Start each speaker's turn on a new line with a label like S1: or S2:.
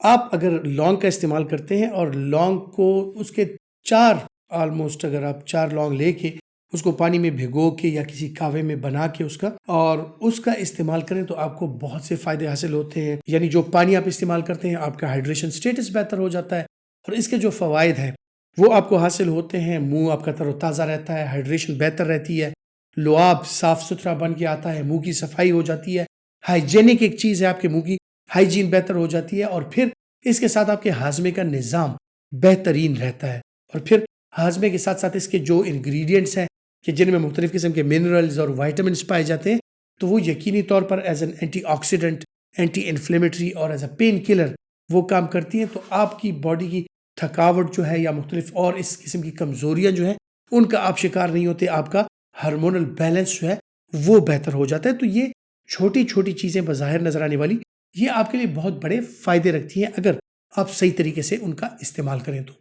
S1: आप अगर लौंग का इस्तेमाल करते हैं और लौंग को उसके 4 ऑलमोस्ट अगर आप 4 लौंग लेके उसको पानी में भिगो के या किसी कावे में बना के उसका इस्तेमाल करें तो आपको बहुत से फ़ायदे हासिल होते हैं। यानी जो पानी आप इस्तेमाल करते हैं आपका हाइड्रेशन स्टेटस बेहतर हो जाता है और इसके जो फ़वाइद हैं वो आपको हासिल होते हैं। मुँह आपका तरोताज़ा रहता है, हाइड्रेशन बेहतर रहती है, लुआब साफ़-सुथरा बन के आता है, मुँह की सफाई हो जाती है, हाइजीनिक एक चीज़ है, आपके मुँह की हाइजीन बेहतर हो जाती है और फिर इसके साथ आपके हाज़मे का निज़ाम बेहतरीन रहता है। और फिर हाज़मे के साथ-साथ इसके जो इंग्रीडिएंट्स हैं कि जिनमें मुख्तलिफ़ किस्म के मिनरल्स और विटामिन्स पाए जाते हैं, तो वो यकीनी तौर पर as an antioxidant, anti inflammatory और एज़ अ पेन किलर वो काम करती हैं। तो आपकी बॉडी की थकावट जो है या मुख्तलिफ़ और इस किस्म की कमज़ोरियाँ जो हैं, उनका आप शिकार नहीं होते। आपका हार्मोनल बैलेंस जो है, वो बेहतर हो जाता है। तो ये छोटी-छोटी चीज़ें बज़ाहिर नज़र आने वाली, ये आपके लिए बहुत बड़े फ़ायदे रखती हैं अगर आप सही तरीके से उनका इस्तेमाल करें तो।